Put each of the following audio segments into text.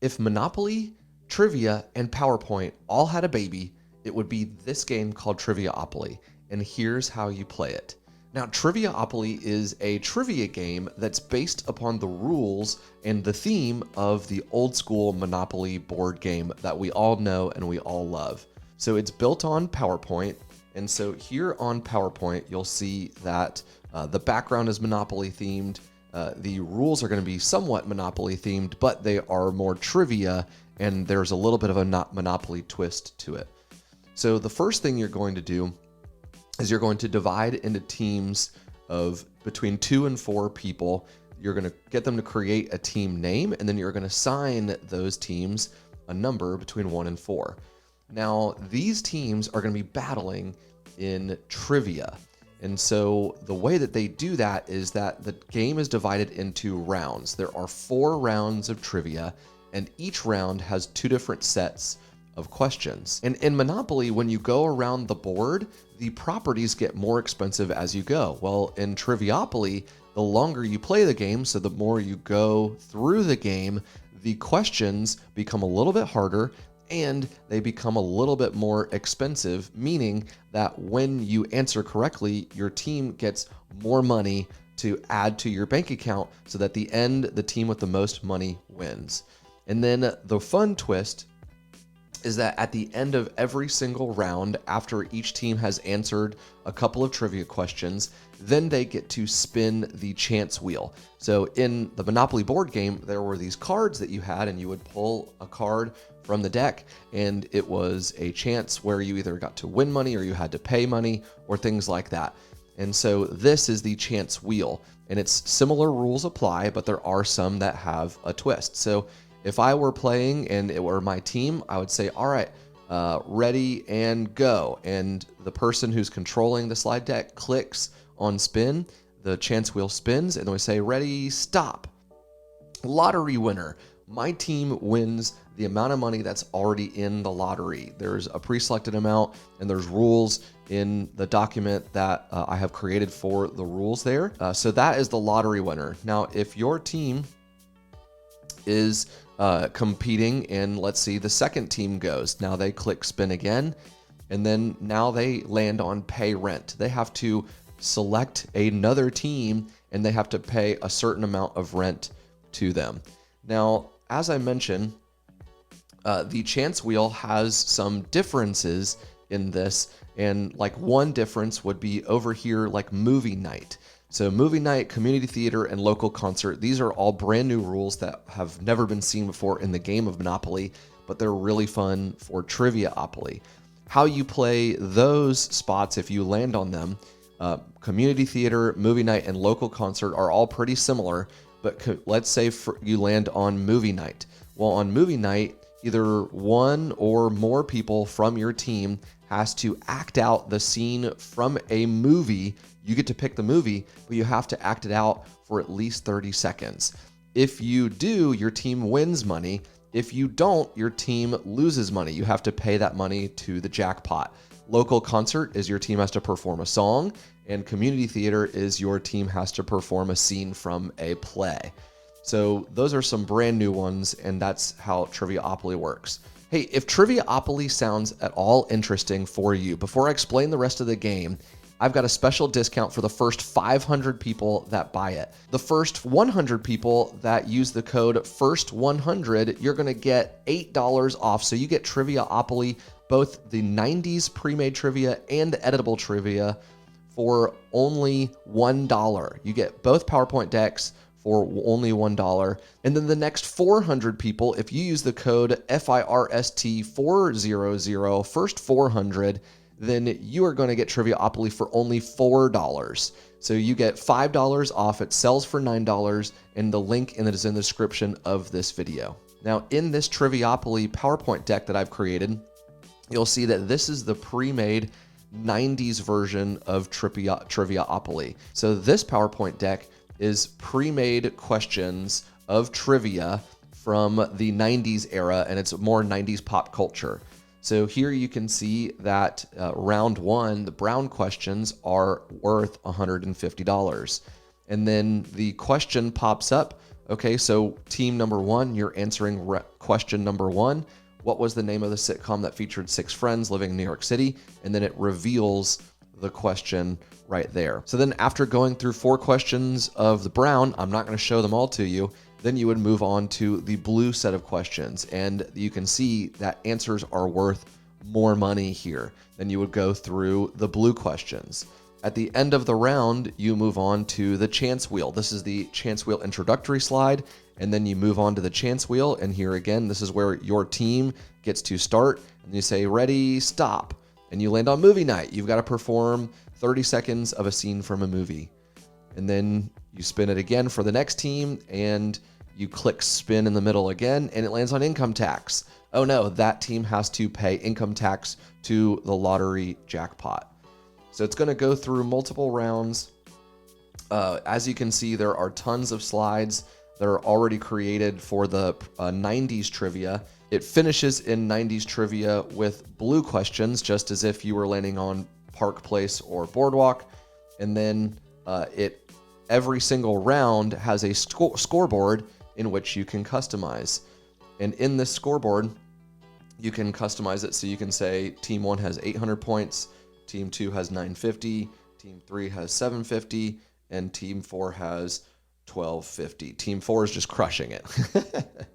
If Monopoly, Trivia, and PowerPoint all had a baby, it would be this game called Triviaopoly, and here's how you play it. Now, Triviaopoly is a trivia game that's based upon the rules and the theme of the old school Monopoly board game that we all know and we all love. So it's built on PowerPoint, and so here on PowerPoint, you'll see that the background is Monopoly themed. The rules are going to be somewhat Monopoly themed, but they are more trivia, and there's a little bit of a Monopoly twist to it. So the first thing you're going to do is you're going to divide into teams of between 2 and 4 people. You're going to get them to create a team name, and then you're going to assign those teams a number between 1 and 4. Now, these teams are going to be battling in trivia. And so the way that they do that is that the game is divided into rounds. There are 4 rounds of trivia, and each round has 2 different sets of questions. And in Monopoly, when you go around the board, the properties get more expensive as you go. Well, in Triviaopoly, the longer you play the game, so the more you go through the game, the questions become a little bit harder and they become a little bit more expensive, meaning that when you answer correctly, your team gets more money to add to your bank account, so that at the end, the team with the most money wins. And then the fun twist is that at the end of every single round, after each team has answered a couple of trivia questions, then they get to spin the chance wheel. So in the Monopoly board game, there were these cards that you had, and you would pull a card from the deck, and it was a chance where you either got to win money or you had to pay money or things like that. And so this is the chance wheel, and it's similar rules apply, but there are some that have a twist. So if I were playing and it were my team, I would say, all right, ready and go. And the person who's controlling the slide deck clicks on spin, the chance wheel spins, and then we say, ready, stop. Lottery winner. My team wins the amount of money that's already in the lottery. There's a pre-selected amount, and there's rules in the document that I have created for the rules there. So that is the lottery winner. Now, if your team is competing and let's see, the second team goes. Now they click spin again, and then now they land on pay rent. They have to select another team, and they have to pay a certain amount of rent to them. Now, as I mentioned, the chance wheel has some differences in this, and like one difference would be over here, like movie night. So movie night, community theater, and local concert, these are all brand new rules that have never been seen before in the game of Monopoly, but they're really fun for Triviaopoly. How you play those spots if you land on them, community theater, movie night, and local concert are all pretty similar, but let's say you land on movie night. Well, on movie night, either one or more people from your team has to act out the scene from a movie. You get to pick the movie, but you have to act it out for at least 30 seconds. If you do, your team wins money. If you don't, your team loses money. You have to pay that money to the jackpot. Local concert is your team has to perform a song, and community theater is your team has to perform a scene from a play. So those are some brand new ones, and that's how Triviaopoly works. Hey, if Triviaopoly sounds at all interesting for you, before I explain the rest of the game, I've got a special discount for the first 500 people that buy it. The first 100 people that use the code FIRST100, you're going to get $8 off. So you get Triviaopoly, both the 90s pre-made trivia and editable trivia, for only $1. You get both PowerPoint decks for only $1. And then the next 400 people, if you use the code FIRST400, first 400, then you are going to get Triviaopoly for only $4. So you get $5 off. It sells for $9, and the link is in the description of this video. Now, in this Triviaopoly PowerPoint deck that I've created, you'll see that this is the pre-made 90s version of Triviaopoly. So this PowerPoint deck is pre-made questions of trivia from the 90s era, and it's more 90s pop culture. So here you can see that round one, the brown questions are worth $150. And then the question pops up Okay, so team number one, you're answering question number one. What was the name of the sitcom that featured 6 friends living in New York City? And then it reveals the question right there. So then after going through 4 questions of the brown, I'm not going to show them all to you, then you would move on to the blue set of questions. And you can see that answers are worth more money here. Then you would go through the blue questions. At the end of the round, you move on to the chance wheel. This is the chance wheel introductory slide, and then you move on to the chance wheel. And here again, this is where your team gets to start. And you say, ready, stop. And you land on movie night. You've got to perform 30 seconds of a scene from a movie. And then you spin it again for the next team, and you click spin in the middle again, and it lands on income tax. Oh no, that team has to pay income tax to the lottery jackpot. So it's going to go through multiple rounds. As you can see, there are tons of slides that are already created for the 90s trivia. It finishes in 90s trivia with blue questions, just as if you were landing on Park Place or Boardwalk. And then every single round has a scoreboard in which you can customize. And in this scoreboard, you can customize it so you can say Team 1 has 800 points, Team 2 has 950, Team 3 has 750, and Team 4 has 1250. Team 4 is just crushing it.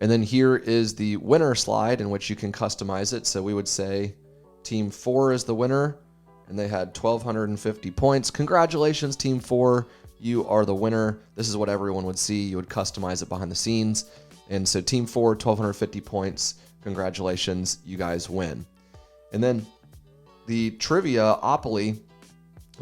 And then here is the winner slide in which you can customize it. So we would say Team 4 is the winner, and they had 1,250 points. Congratulations, Team 4. You are the winner. This is what everyone would see. You would customize it behind the scenes. And so Team 4, 1,250 points. Congratulations, you guys win. And then the Triviaopoly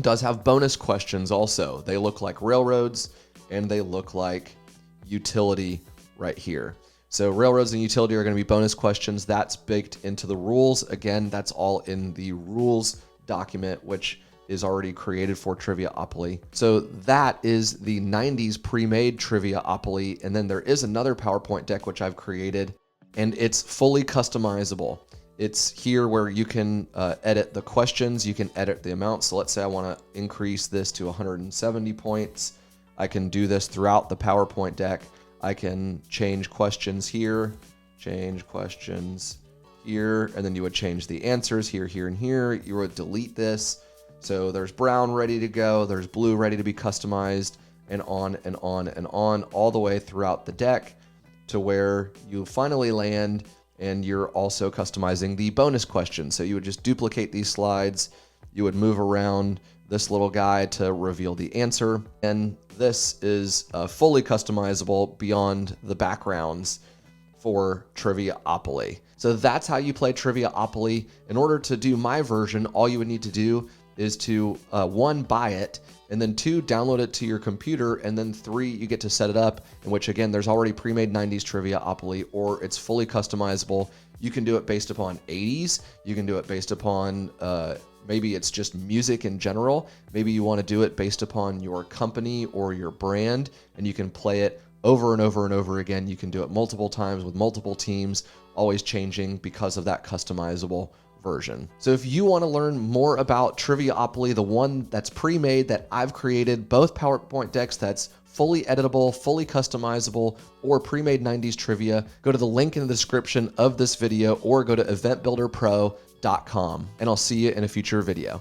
does have bonus questions also. They look like railroads, and they look like utility right here. So railroads and utility are going to be bonus questions. That's baked into the rules. Again, that's all in the rules document, which is already created for Triviaopoly. So that is the 90s pre-made Triviaopoly. And then there is another PowerPoint deck which I've created, and it's fully customizable. It's here where you can edit the questions, you can edit the amount. So let's say I want to increase this to 170 points. I can do this throughout the PowerPoint deck. I can change questions here, change questions here, and then you would change the answers here, here, and here. You would delete this. So there's brown ready to go, there's blue ready to be customized, and on and on and on, all the way throughout the deck to where you finally land, and you're also customizing the bonus question. So you would just duplicate these slides, you would move around this little guy to reveal the answer, and this is fully customizable beyond the backgrounds for Triviaopoly. So that's how you play Triviaopoly. In order to do my version, all you would need to do is to 1, buy it, and then 2, download it to your computer, and then 3, you get to set it up, in which again, there's already pre-made 90s Triviaopoly, or it's fully customizable. You can do it based upon 80s, you can do it based upon maybe it's just music in general, maybe you want to do it based upon your company or your brand, and you can play it over and over and over again. You can do it multiple times with multiple teams, always changing because of that customizable version. So if you want to learn more about Triviaopoly, the one that's pre-made that I've created, both PowerPoint decks that's fully editable, fully customizable, or pre-made 90s trivia, go to the link in the description of this video or go to eventbuilderpro.com, and I'll see you in a future video.